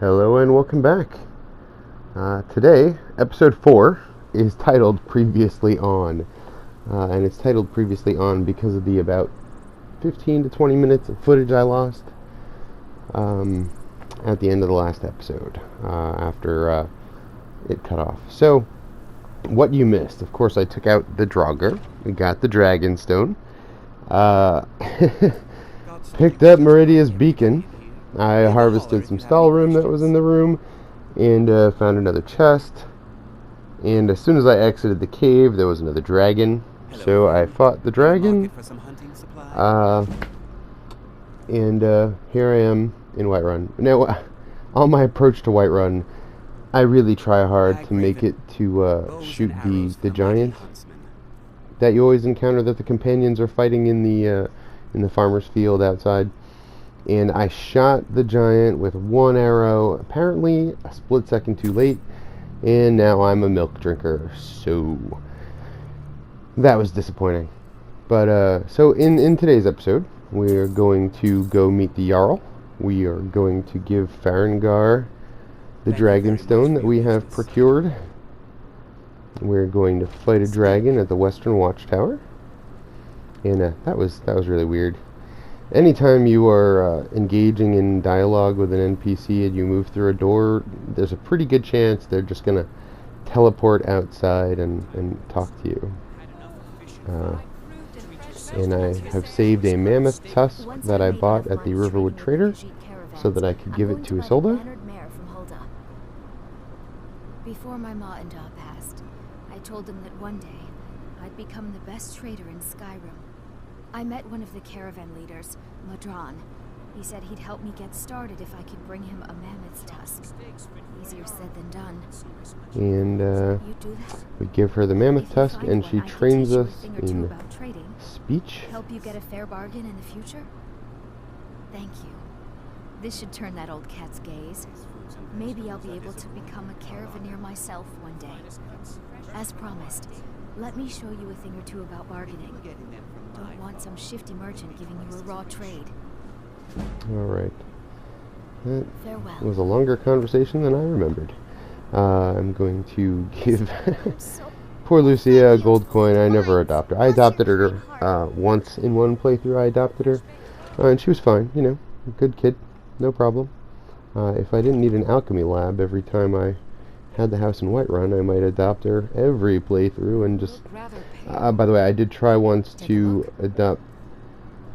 Hello and welcome back. Today, episode 4 is titled Previously On. And it's titled Previously On because of the about 15 to 20 minutes of footage I lost at the end of the last episode after it cut off. So, what you missed. Of course, I took out the Draugr. We got the Dragonstone. Picked up Meridia's Beacon. I harvested some Stalroom that was in the room, and found another chest. And as soon as I exited the cave, there was another dragon. So I fought the dragon, and here I am in Whiterun. Now, on my approach to Whiterun, I really try hard to make it to shoot the giant that you always encounter, that the companions are fighting in the farmer's field outside. And I shot the giant with one arrow, apparently a split second too late, and now I'm a milk drinker, so that was disappointing. But so in today's episode, we're going to go meet the Jarl. We are going to give Farengar the Dragonstone that we have procured. We're going to fight a dragon at the Western Watchtower, and that was really weird. Anytime you are engaging in dialogue with an NPC and you move through a door, there's a pretty good chance they're just going to teleport outside and talk to you. And I have saved a mammoth tusk that I bought at the Riverwood Trader so that I could give it to Isolde. Before my ma and Da passed, I told them that one day I'd become the best trader in Skyrim. I met one of the caravan leaders, Madron. He said he'd help me get started if I could bring him a mammoth's tusk. Easier said than done. And we give her the mammoth tusk, and she trains us in speech. Help you get a fair bargain in the future? Thank you. This should turn that old cat's gaze. Maybe I'll be able to become a caravaneer myself one day. As promised, let me show you a thing or two about bargaining. Don't want some shifty merchant giving you a raw trade. Alright. That Farewell. was a longer conversation than I remembered. I'm going to give poor Lucia a gold coin. I never adopted her. I adopted her once in one playthrough. I adopted her, and she was fine, you know, a good kid, no problem. If I didn't need an alchemy lab every time I had the house in Whiterun, I might adopt her every playthrough and just... by the way, I did try once to adopt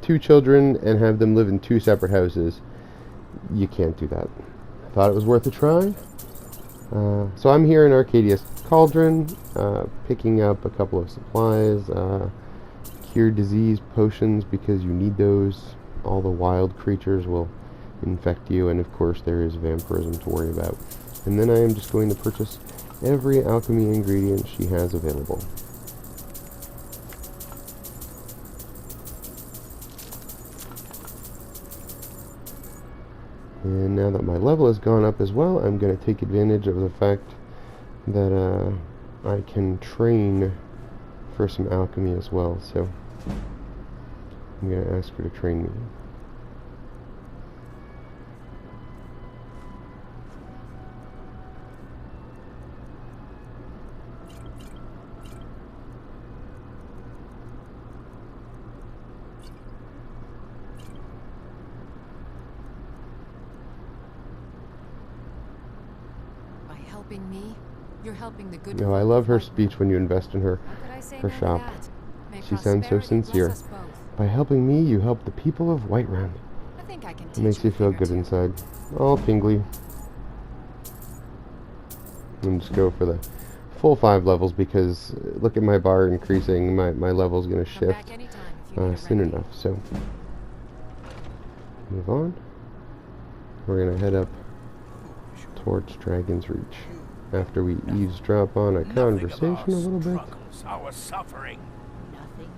2 children and have them live in 2 separate houses. You can't do that. I thought it was worth a try. So I'm here in Arcadia's Cauldron, picking up a couple of supplies, cure disease potions because you need those. All the wild creatures will infect you, and of course there is vampirism to worry about. And then I am just going to purchase every alchemy ingredient she has available. And now that my level has gone up as well, I'm going to take advantage of the fact that I can train for some alchemy as well. So I'm going to ask her to train me. Helping me, you're helping the good. No, I love her speech when you invest in her shop. She sounds so sincere. By helping me, you help the people of Whiterun. It makes you feel good inside. All tingly. And just go for the full 5 levels because look at my bar increasing. My level's going to shift soon enough. So move on. We're going to head up towards Dragon's Reach after we eavesdrop on a conversation a little bit. Our suffering. Nothing.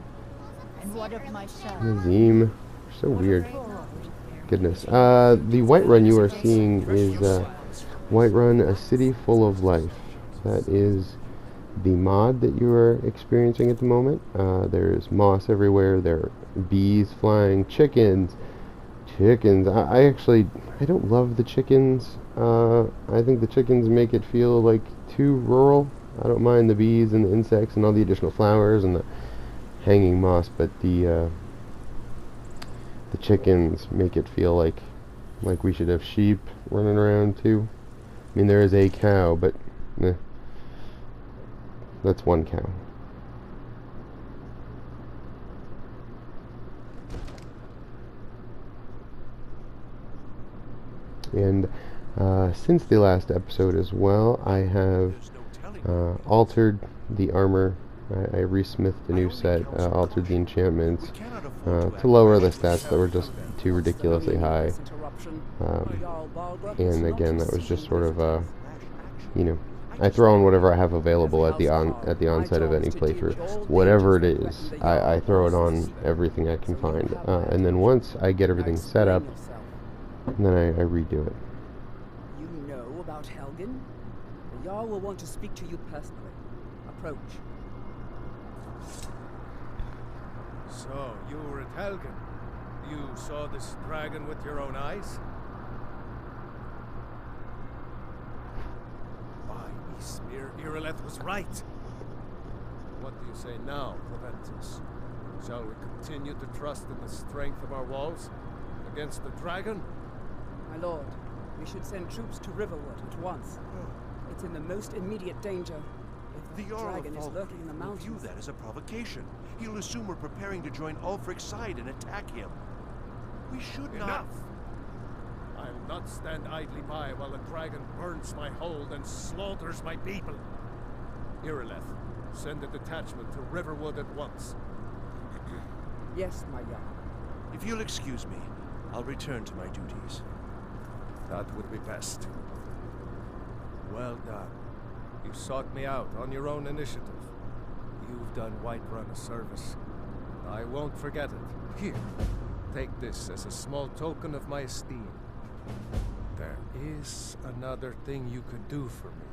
And what of myself? Nazim, so weird. Goodness. The Whiterun you are seeing is Whiterun, a city full of life. That is the mod that you are experiencing at the moment. There's moss everywhere. There are bees flying, chickens, chickens. I don't love the chickens. I think the chickens make it feel like too rural. I don't mind the bees and the insects and all the additional flowers and the hanging moss, but the chickens make it feel like we should have sheep running around too. I mean, there is a cow, but that's one cow. And since the last episode as well, I have altered the armor. I resmithed a new set, altered the enchantments to lower the stats that were just too ridiculously high. And again, that was just sort of you know, I throw on whatever I have available at the onset of any playthrough. Whatever it is, I throw it on everything I can find. And then once I get everything set up, then I redo it. You know about Helgen? The Jarl will want to speak to you personally. Approach. So, you were at Helgen. You saw this dragon with your own eyes? By Ysmir, Irileth was right. What do you say now, Proventus? Shall we continue to trust in the strength of our walls against the dragon? My lord, we should send troops to Riverwood at once. It's in the most immediate danger. If the dragon is lurking in the mountains, view that as a provocation. He'll assume we're preparing to join Ulfric's side and attack him. We should not. Enough! I'll not stand idly by while the dragon burns my hold and slaughters my people. Irileth, send a detachment to Riverwood at once. Yes, my Jarl. If you'll excuse me, I'll return to my duties. That would be best. Well done. You sought me out on your own initiative. You've done Whiterun a service. I won't forget it. Here, take this as a small token of my esteem. There is another thing you could do for me.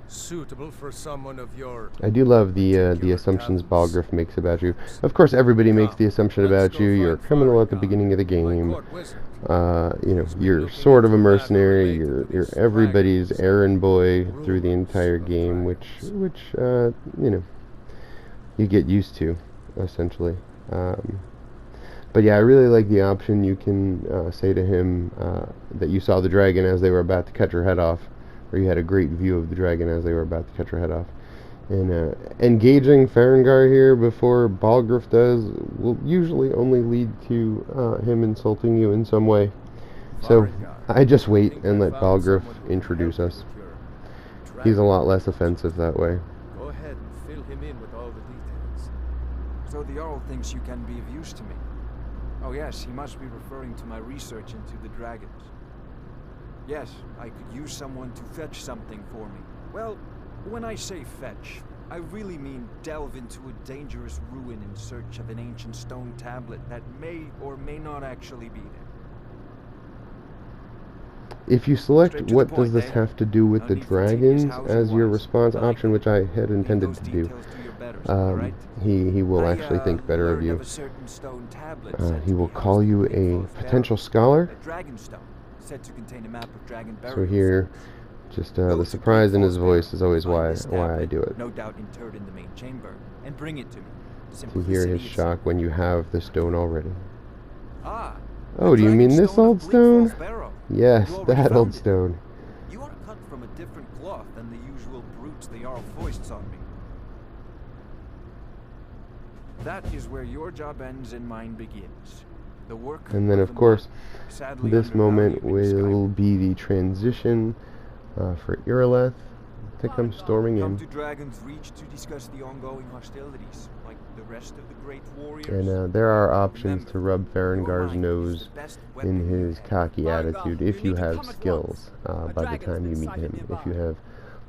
Suitable for someone of your... I do love the assumptions Balgruuf makes about you. Of course, everybody makes the assumption about you. You're a criminal at the beginning of the game. You know, you're sort of a mercenary. You're everybody's errand boy through the entire game, which you know, you get used to, essentially. But yeah, I really like the option. You can say to him that you saw the dragon as they were about to cut your head off, or you had a great view of the dragon as they were about to cut your head off. And engaging Farengar here before Balgruuf does will usually only lead to him insulting you in some way. So I just wait and let Balgruuf introduce us. He's a lot less offensive that way. Go ahead and fill him in with all the details. So the Jarl thinks you can be of use to me. Oh yes, he must be referring to my research into the dragons. Yes, I could use someone to fetch something for me. Well, when I say fetch, I really mean delve into a dangerous ruin in search of an ancient stone tablet that may or may not actually be there. If you select what does this have to do with the dragons as your response option, which I had intended to do, he will actually think better of you. He will call you a potential scholar. So here, just the surprise in his voice is always why I do it. No doubt interred in the main chamber, and bring it to me. To hear his shock when you have the stone already. Ah. Oh, do you mean this old stone? Yes, that old stone. You are cut from a different cloth than the usual brutes the Jarl foists on me. That is where your job ends and mine begins. The work. And then, of course, this moment will be the transition for Irileth to come storming Come in. to Dragon's Reach to discuss the ongoing hostilities, like the rest of the great warriors. And there are options to rub Farengar's nose in his cocky attitude if you have skills by the time you meet him. If you have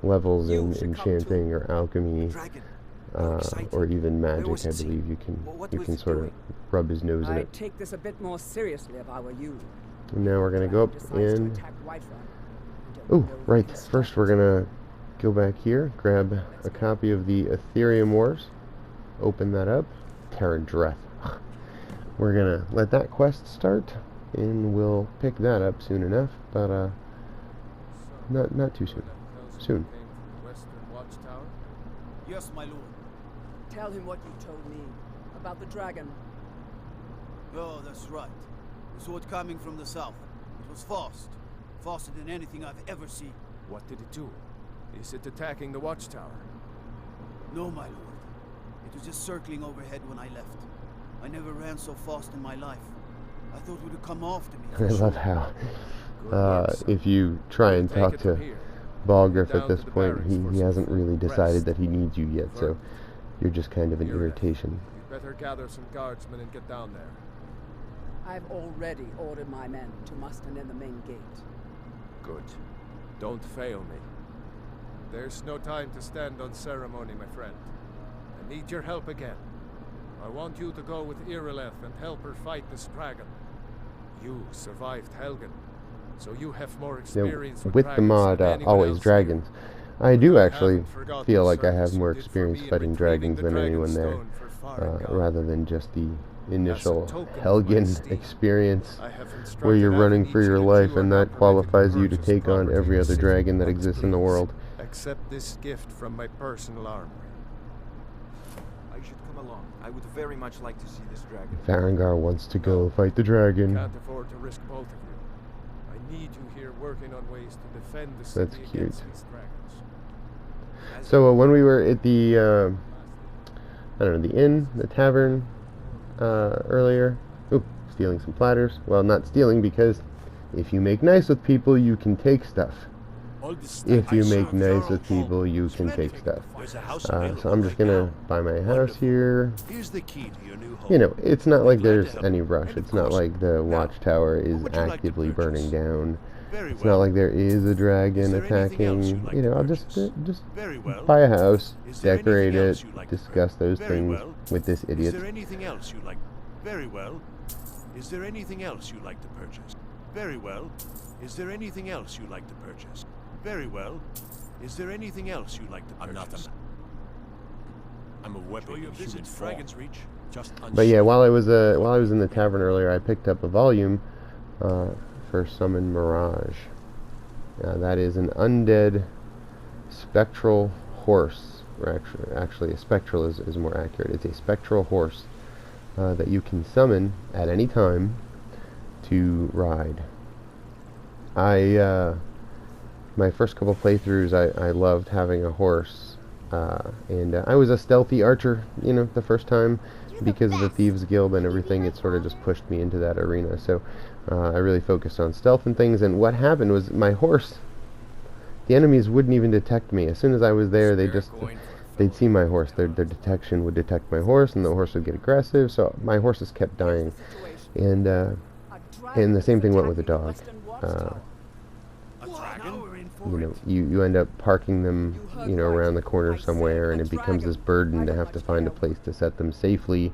levels in enchanting or alchemy or even magic, I believe you can sort of rub his nose in I'd it. take this a bit more seriously if I were you. And now we're gonna go up and oh, right. First we're gonna go back here, grab a copy of the Ethereum Wars, open that up, Terra Dreth. We're gonna let that quest start, and we'll pick that up soon enough, but not too soon. Soon. Yes, my lord. Tell him what you told me about the dragon. Oh, that's right. The sword coming from the south. It was fast. Faster than anything I've ever seen. What did it do? Is it attacking the watchtower? No, my lord. It was just circling overhead when I left. I never ran so fast in my life. I thought it would come after me. I love how, if you try and talk to Balgriff at this point, he hasn't really decided that he needs you yet, so you're just kind of an irritation. You better gather some guardsmen and get down there. I've already ordered my men to muster in the main gate. Good. Don't fail me. There's no time to stand on ceremony, my friend. I need your help again. I want you to go with Irileth and help her fight this dragon. You survived Helgen, so you have more experience with the mod always dragons. I do actually feel like I have more experience fighting dragons than anyone there, rather than just the initial Helgen experience where you're running for your life and that qualifies you to take on every other dragon that exists in the world. Accept this gift from my personal armory. I should come along. I would very much like to see this dragon. Farengar wants to go fight the dragon. Can't afford to risk both of you. I need you here working on ways to defend the city That's cute. against these dragons. So when we were at the, I don't know, the inn, the tavern, earlier. Ooh, stealing some platters. Well, not stealing, because if you make nice with people, you can take stuff. If you make nice with people, you can take stuff. So I'm just gonna buy my house here. Here's the key to your new home. You know, it's not like there's any rush. It's not like the watchtower is actively burning down. It's not like there is a dragon attacking. You know, I'll just buy a house, decorate it, discuss those things with this idiot. Is there anything else you like? Very well. Is there anything else you like to purchase? Very well. Is there anything else you like to purchase? Very well. Is there anything else you like to purchase? I'm nothing. I'm a weapon in human form. Dragon's Reach. Just But yeah, while I was in the tavern earlier, I picked up a volume for Summon Mirage. That is an undead spectral horse. Or actually, a spectral is more accurate. It's a spectral horse that you can summon at any time to ride. My first couple playthroughs, I loved having a horse, and I was a stealthy archer, you know, the first time, because of the Thieves Guild and everything. It sort of just pushed me into that arena, so I really focused on stealth and things. And what happened was my horse, the enemies wouldn't even detect me. As soon as I was there, they'd see my horse. Their detection would detect my horse, and the horse would get aggressive, so my horses kept dying. And the same thing went with the dog. You know, you end up parking them, you know, around the corner somewhere, and it becomes this burden to have to find a place to set them safely,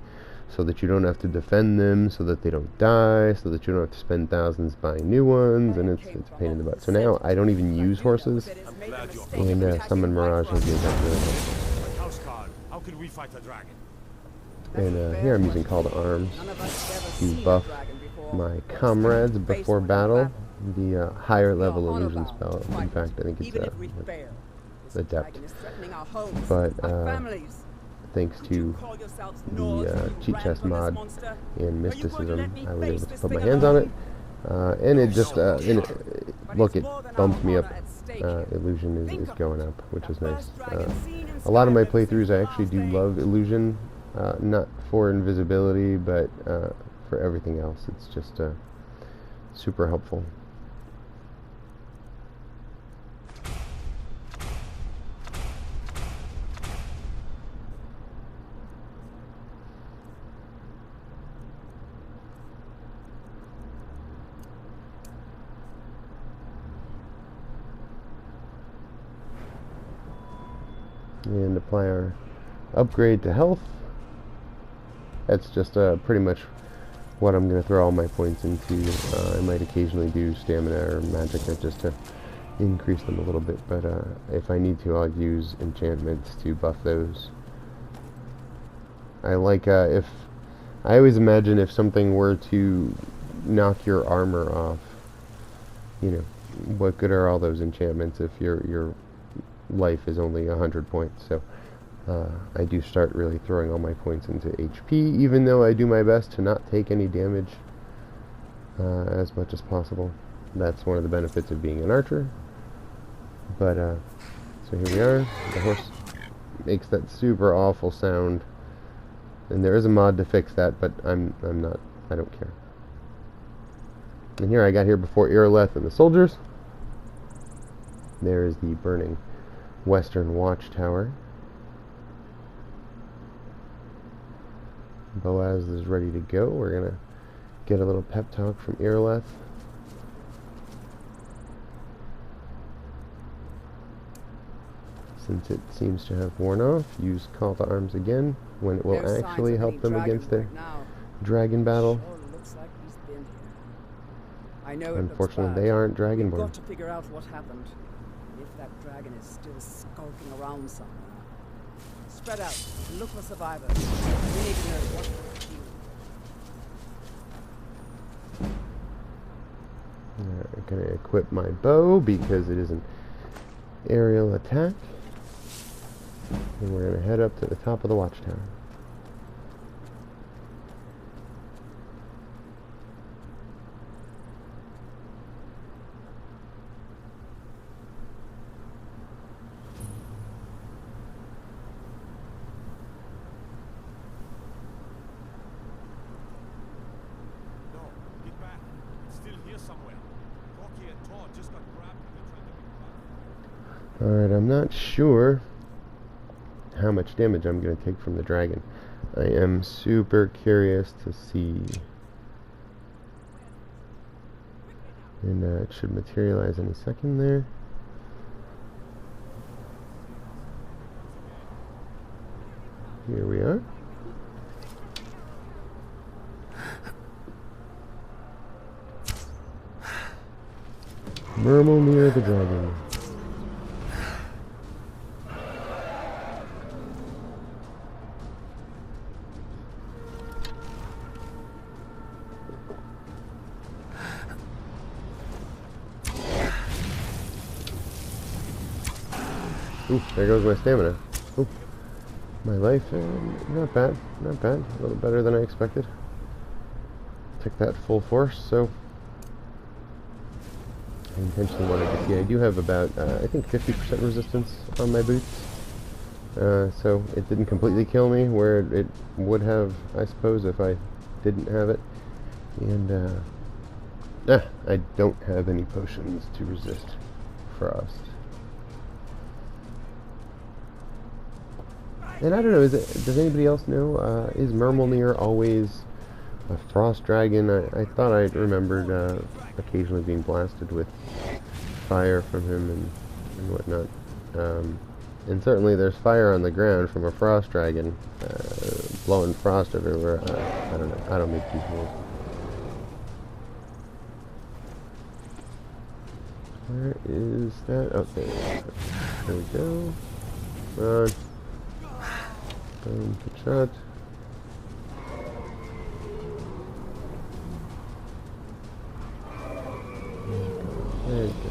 so that you don't have to defend them, so that they don't die, so that you don't have to spend thousands buying new ones, and it's a pain in the butt. So now I don't even use horses, and Summon Mirage has made that really helpful. How can we fight a dragon? And here I'm using Call to Arms to buff my comrades before battle. The higher level illusion spell. In fact, I think it's Adept. But thanks to the cheat chest mod and mysticism, I was able to put my hands on it, and it just look, it bumped me up. Illusion is going up, which is nice. A lot of my playthroughs, I actually do love illusion, not for invisibility, but for everything else. It's just super helpful. And apply our upgrade to health. That's just pretty much what I'm going to throw all my points into. I might occasionally do stamina or magic just to increase them a little bit, but if I need to, I'll use enchantments to buff those. I like, I always imagine if something were to knock your armor off, you know, what good are all those enchantments if your life is only 100 points? So I do start really throwing all my points into HP, even though I do my best to not take any damage as much as possible. That's one of the benefits of being an archer. But so here we are. The horse makes that super awful sound, and there is a mod to fix that, but I don't care. And here, I got here before Irileth and the soldiers. There is the burning western watchtower. Boaz is ready to go. We're gonna get a little pep talk from Irileth. Since it seems to have worn off, use call to arms again when it will actually help them against their dragon battle. I know Unfortunately, they aren't dragonborn. We've got to figure out what happened. If that dragon is still skulking around somewhere. Spread out and look for survivors. We need to know what to do. I'm going to equip my bow because it is an aerial attack. And we're going to head up to the top of the watchtower. Alright, I'm not sure how much damage I'm going to take from the dragon. I am super curious to see. And it should materialize any second there. Here we are. Mirmulnir the Dragon. Ooh, there goes my stamina. Ooh, my life, not bad, not bad. A little better than I expected. Took that full force, so I intentionally wanted to see. I do have about, I think 50% resistance on my boots. So it didn't completely kill me, where it would have, I suppose, if I didn't have it. And, I don't have any potions to resist frost. And I don't know, does anybody else know, is Mirmulnir always a frost dragon? I thought I remembered occasionally being blasted with fire from him and whatnot. And certainly there's fire on the ground from a frost dragon, blowing frost everywhere. I don't know, I don't make these rules. Where is that? Oh, there we go. Come on. Good shot. There you go.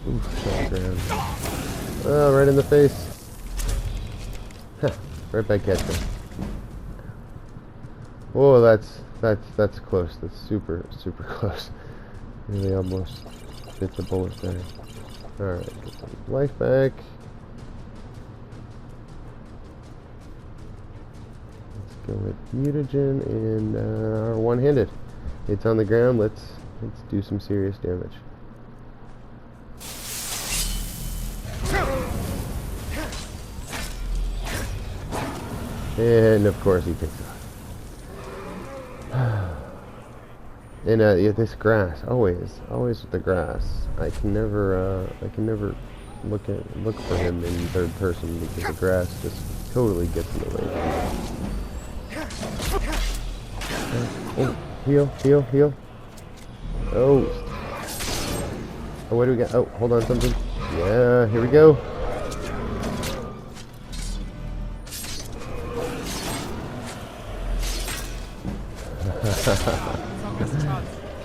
Oof, shot ground. Oh, right in the face. Right back at you. Whoa, that's close. That's super close. Really almost hit the bullet there. Alright, get some life back. Go with mutagen and our one-handed. It's on the ground. Let's do some serious damage. And of course he takes off. And yeah, this grass, always with the grass. I can never look for him in third person because the grass just totally gets in the way. Oh, heal. Oh, what do we got? Oh, hold on, something. Yeah, here we go.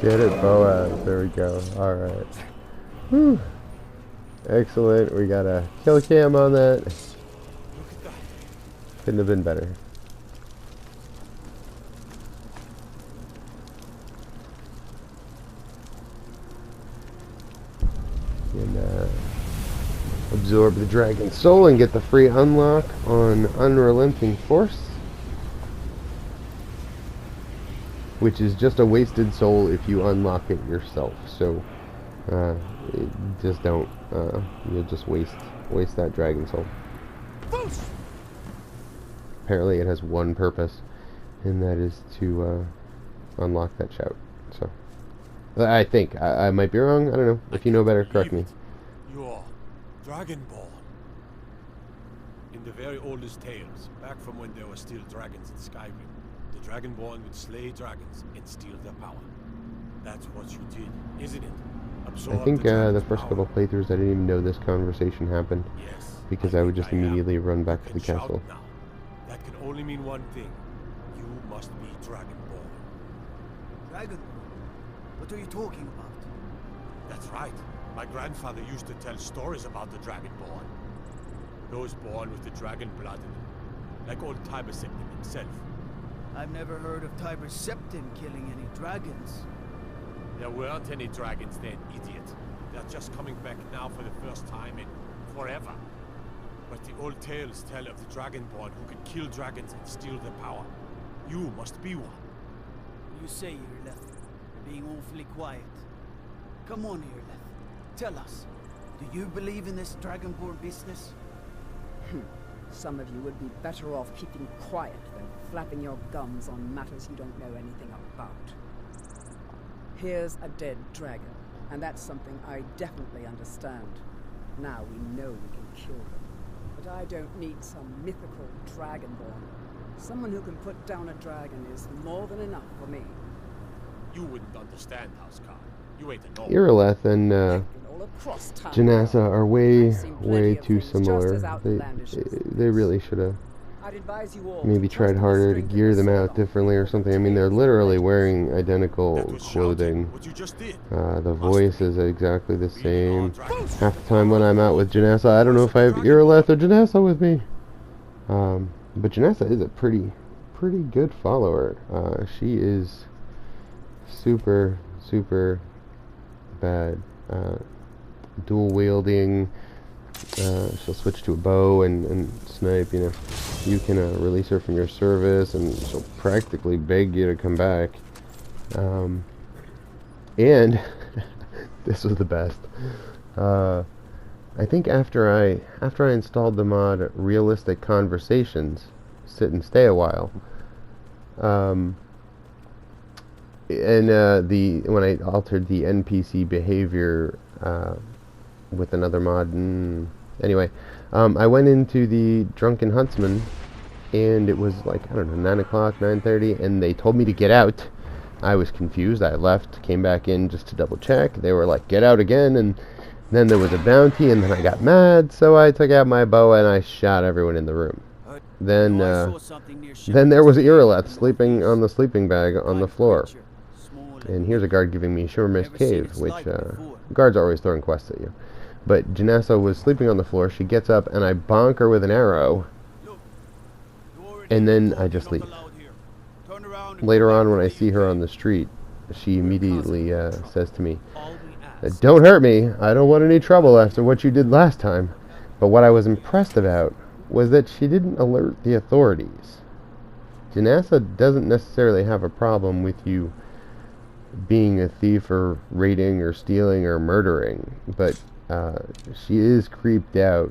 Get it, Boaz. There we go. Alright. Whew. Excellent. We got a kill cam on that. Couldn't have been better. And absorb the dragon's soul and get the free unlock on Unrelenting Force, which is just a wasted soul if you unlock it yourself. So just don't. You'll just waste that dragon soul. Apparently, it has one purpose, and that is to unlock that shout. So I think I might be wrong. I don't know. If you know better, correct me. You are Dragonborn. In the very oldest tales, back from when there were still dragons in Skyrim, the Dragonborn would slay dragons and steal their power. That's what you did, isn't it? I think the first couple playthroughs I didn't even know this conversation happened, because I would just immediately run back to the castle. Now. That can only mean one thing. You must be Dragonborn. Dragon? What are you talking about? That's right. My grandfather used to tell stories about the Dragonborn. Those born with the dragon blood in them. Like old Tiber Septim himself. I've never heard of Tiber Septim killing any dragons. There weren't any dragons then, idiot. They're just coming back now for the first time in forever. But the old tales tell of the Dragonborn who can kill dragons and steal their power. You must be one. You say you're left. You're being awfully quiet. Come on here, Leth. Tell us. Do you believe in this Dragonborn business? Some of you would be better off keeping quiet than flapping your gums on matters you don't know anything about. Here's a dead dragon, and that's something I definitely understand. Now we know we can kill them. But I don't need some mythical dragonborn. Someone who can put down a dragon is more than enough for me. You wouldn't understand, Housecarl. You ain't a Irileth and Janassa are way too similar. They really should have maybe tried harder to gear them out differently or something. I mean, they're literally wearing identical clothing. The voice is exactly the same. Half the time when I'm out with Janassa, I don't know if I have Irileth or Janassa with me. But Janassa is a pretty good follower. She is super bad. Dual wielding. She'll switch to a bow and snipe. You know, you can release her from your service, and she'll practically beg you to come back. And this was the best. I think after I installed the mod Realistic Conversations, sit and stay a while. And when I altered the NPC behavior with another mod, anyway, I went into the Drunken Huntsman, and it was like, I don't know, 9 o'clock, 9:30, and they told me to get out. I was confused. I left, came back in just to double check. They were like, get out again, and then there was a bounty, and then I got mad, so I took out my bow and I shot everyone in the room. Then there was Irileth sleeping on the sleeping bag on the floor. And here's a guard giving me Shurmur's Cave, which guards are always throwing quests at you. But Janassa was sleeping on the floor. She gets up, and I bonk her with an arrow, and then I just leave. Later on, when I see her on the street, she immediately says to me, "Don't hurt me. I don't want any trouble after what you did last time." But what I was impressed about was that she didn't alert the authorities. Janassa doesn't necessarily have a problem with you being a thief or raiding or stealing or murdering, but she is creeped out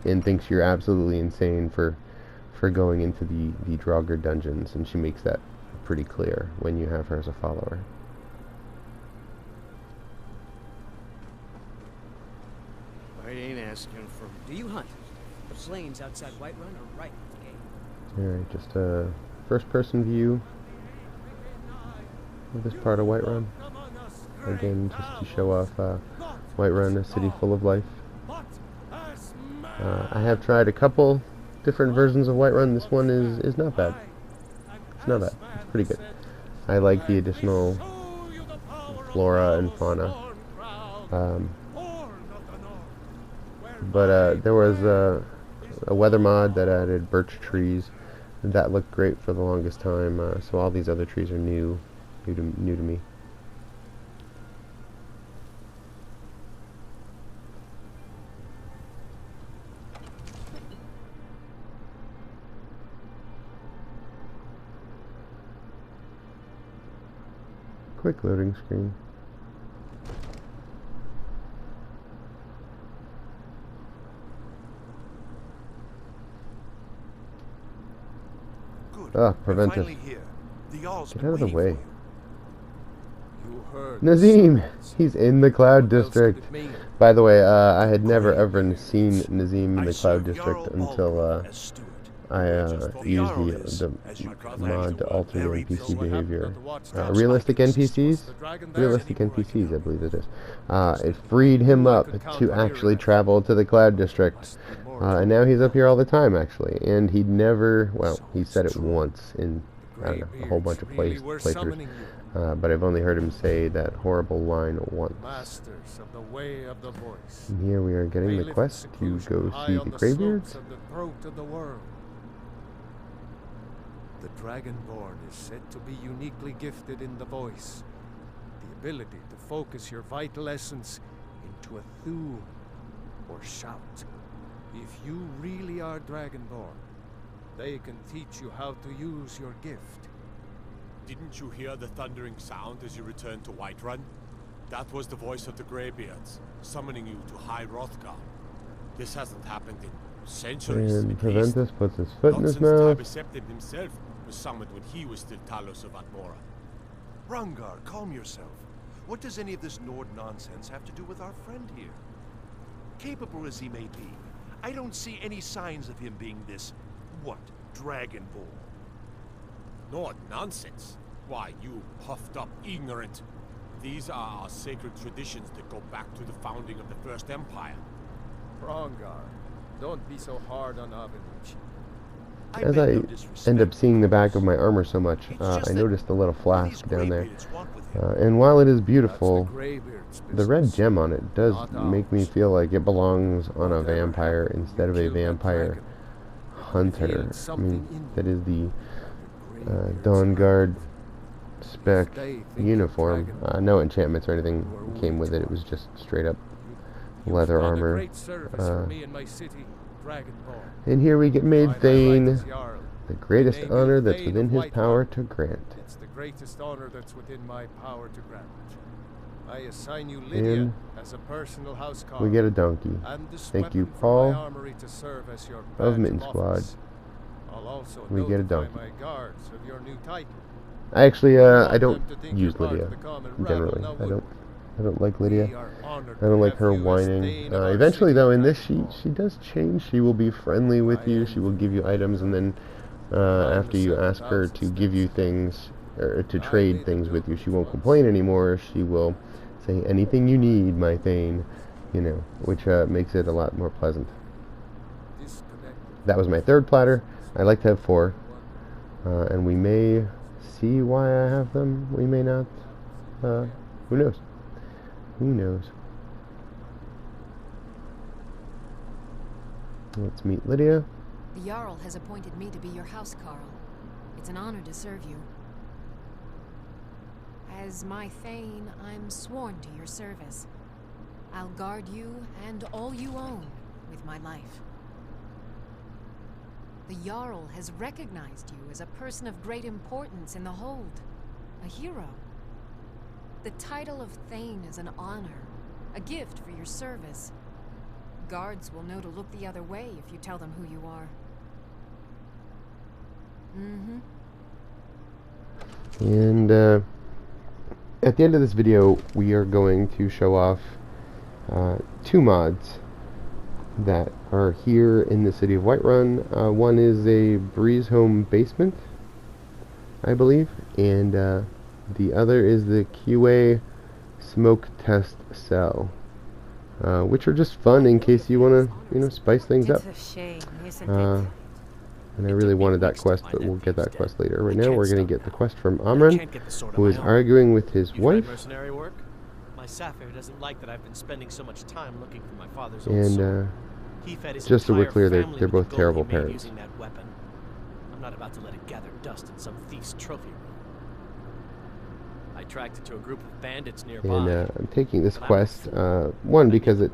and thinks you're absolutely insane for going into the Draugr dungeons, and she makes that pretty clear when you have her as a follower. I ain't asking for... Do you hunt? The flames outside Whiterun are right with the game. Alright, just a first-person view of this part of Whiterun. Again, just to show off Whiterun, a city full of life. I have tried a couple different versions of Whiterun. This one is not bad. It's not bad. It's pretty good. I like the additional flora and fauna. But there was a weather mod that added birch trees. That looked great for the longest time. So all these other trees are new to me. Quick loading screen. Prevent this. Get out of the way. Nazim! He's in the Cloud District. By the way, I had never ever seen Nazim in the Cloud District until I used the mod to alter the NPC behavior. Realistic NPCs? Realistic NPCs, I believe it is. It freed him up to actually travel to the Cloud District. And now he's up here all the time, actually. And he'd never, well, he said it once in, I don't know, a whole bunch of playthroughs. But I've only heard him say that horrible line once. And here we are getting the quest to go see the Greybeards. The Dragonborn is said to be uniquely gifted in the voice. The ability to focus your vital essence into a thum or shout. If you really are Dragonborn, they can teach you how to use your gift. Didn't you hear the thundering sound as you returned to Whiterun? That was the voice of the Greybeards, summoning you to High Hrothgar. This hasn't happened in centuries. And Preventus puts his foot in his Not mouth. since Tybeseptim himself was summoned when he was still Talos of Atmora. Rungar, calm yourself. What does any of this Nord nonsense have to do with our friend here? Capable as he may be, I don't see any signs of him being this, what, Dragonborn? Nord nonsense? Why, you puffed up ignorant. These are our sacred traditions that go back to the founding of the First Empire. Rongar, don't be so hard on Avenucci. As I end up seeing the back of my armor so much, I noticed a little flask down there. And while it is beautiful, the red gem on it does make me feel like it belongs on a vampire instead of a vampire hunter. I mean, that is the Dawn Guard spec uniform. No enchantments or anything came with it. It was just straight up leather armor. And here we get made Thane, the greatest honor that's within his power to grant. It's the greatest honor that's within my power to grant. I assign you Lydia as a personal housecarl. We get a donkey. Thank you, Paul of Mitten Squad. We get a donkey. I don't use Lydia generally. I don't like Lydia. I don't like her whining. Eventually, though, in this, she does change. She will be friendly with you. She will give you items, and then after you ask her to give you things, or to trade things with you, she won't complain anymore. She will say, anything you need, my Thane, you know, which makes it a lot more pleasant. That was my third platter. I like to have 4. And we may see why I have them. We may not. Who knows? Who knows? Let's meet Lydia. The Jarl has appointed me to be your housecarl. It's an honor to serve you. As my Thane, I'm sworn to your service. I'll guard you and all you own with my life. The Jarl has recognized you as a person of great importance in the Hold. A hero. The title of Thane is an honor, a gift for your service. Guards will know to look the other way if you tell them who you are. And at the end of this video, we are going to show off 2 mods that are here in the city of Whiterun. One is a Breezehome basement, I believe, and the other is the QA smoke test cell, which are just fun in case you want to, spice things up. It's a shame, isn't it? And I really wanted that quest, but we'll get that quest later. Right now, we're going to get the quest from Amran, who is arguing with his wife. Mercenary work? My Sapphire doesn't like that I've been spending so much time looking for my father's old And sword. He fed his just so we're entire clear, family they're with the both gold terrible he made parents. using that weapon. I'm not about to let it gather dust in some thief's trophy room. I tracked it to a group of bandits nearby. And I'm taking this quest, one, because it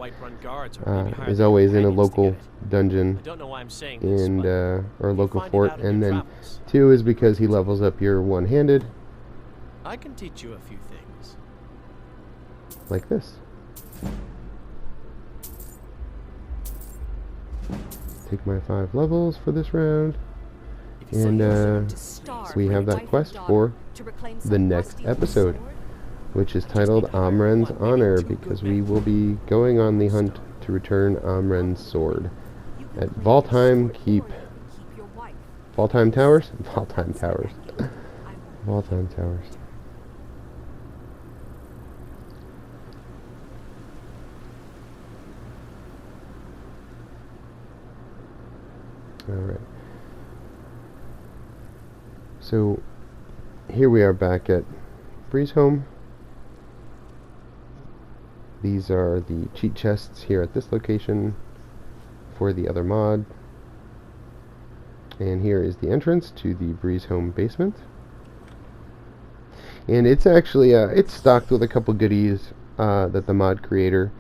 is always in a local dungeon I don't know why I'm saying this, and but or local find it fort, out in and your then travels. 2 is because he levels up your one-handed, I can teach you a few things. like this. Take my 5 levels for this round, and we have that quest for the next episode, which is titled Amran's Honor, because we will be going on the hunt to return Amran's sword at Valtheim Keep. Valtheim Towers? Valtheim Towers. Valtheim Towers. Alright. So, here we are back at Breezehome. These are the cheat chests here at this location for the other mod. And here is the entrance to the Breezehome basement. And it's actually, it's stocked with a couple goodies that the mod creator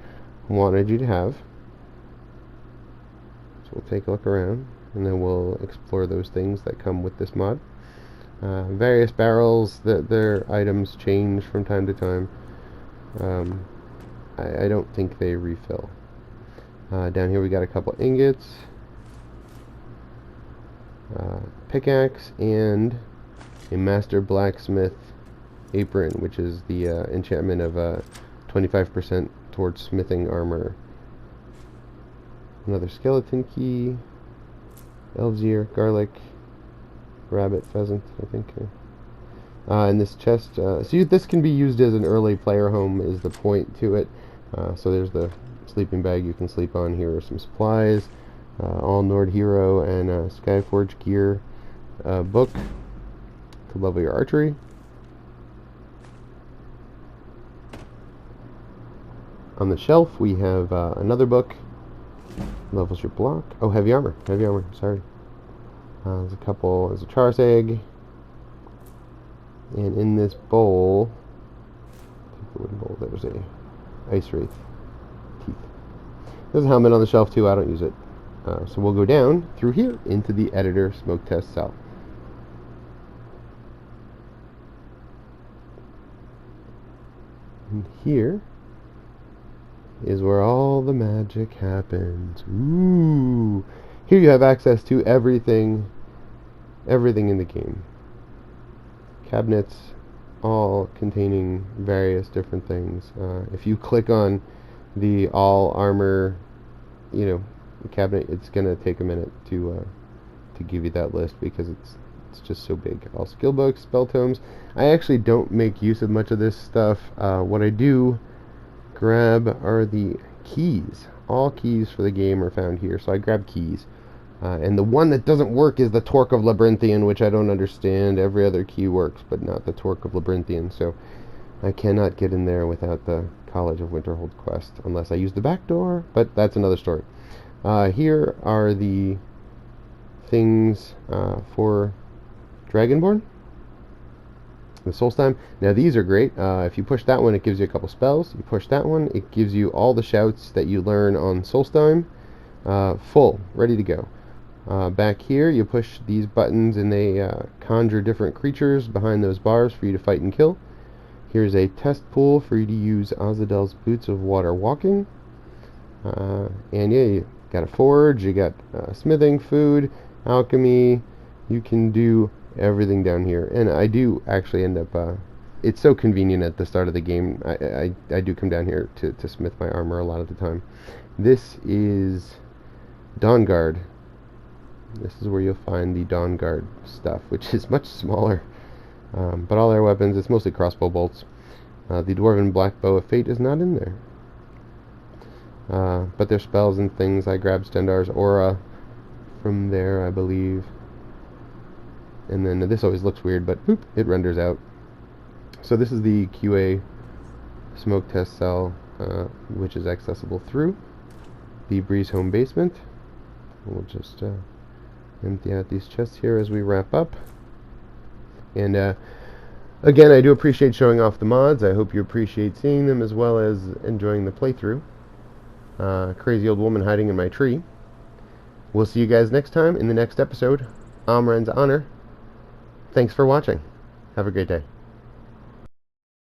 wanted you to have. So we'll take a look around, and then we'll explore those things that come with this mod. Various barrels, their items change from time to time. I don't think they refill. Down here we got a couple ingots, pickaxe, and a master blacksmith apron, which is the enchantment of 25% towards smithing armor. Another skeleton key, elf's ear, garlic, rabbit, pheasant, I think. And this chest, see, this can be used as an early player home, is the point to it. So there's the sleeping bag you can sleep on. Here are some supplies, all Nord Hero and Skyforge gear book to level your archery. On the shelf we have another book, levels your block. Oh, heavy armor, sorry. There's a Char's egg, and in this bowl, take the wooden bowl, there's a ice wraith teeth. There's a helmet on the shelf too, I don't use it. So we'll go down through here into the editor smoke test cell. And here is where all the magic happens. Ooh! Here you have access to everything in the game. Cabinets, all containing various different things. If you click on the all armor, cabinet, it's gonna take a minute to give you that list, because it's just so big. All skill books, spell tomes. I actually don't make use of much of this stuff. What I do grab are the keys. All keys for the game are found here, so I grab keys. And the one that doesn't work is the Torque of Labyrinthian, which I don't understand. Every other key works, but not the Torque of Labyrinthian, so I cannot get in there without the College of Winterhold quest, unless I use the back door, but that's another story. Here are the things for Dragonborn. The Solstheim. Now these are great. If you push that one, it gives you a couple spells. You push that one, it gives you all the shouts that you learn on Solstheim, full, ready to go. Back here, you push these buttons and they conjure different creatures behind those bars for you to fight and kill. Here's a test pool for you to use Azadel's Boots of Water Walking. And yeah, you got a forge, you got smithing, food, alchemy. You can do everything down here. And I do actually end up, it's so convenient at the start of the game. I do come down here to smith my armor a lot of the time. This is Dawnguard. This is where you'll find the Dawnguard stuff, which is much smaller. But all their weapons, it's mostly crossbow bolts. The Dwarven Black Bow of Fate is not in there. But their spells and things, I grabbed Stendar's Aura from there, I believe. And then this always looks weird, but boop, it renders out. So this is the QA smoke test cell, which is accessible through the Breezehome basement. We'll just empty out these chests here as we wrap up. And again, I do appreciate showing off the mods. I hope you appreciate seeing them as well as enjoying the playthrough. Crazy old woman hiding in my tree. We'll see you guys next time in the next episode. Amran's Honor. Thanks for watching. Have a great day.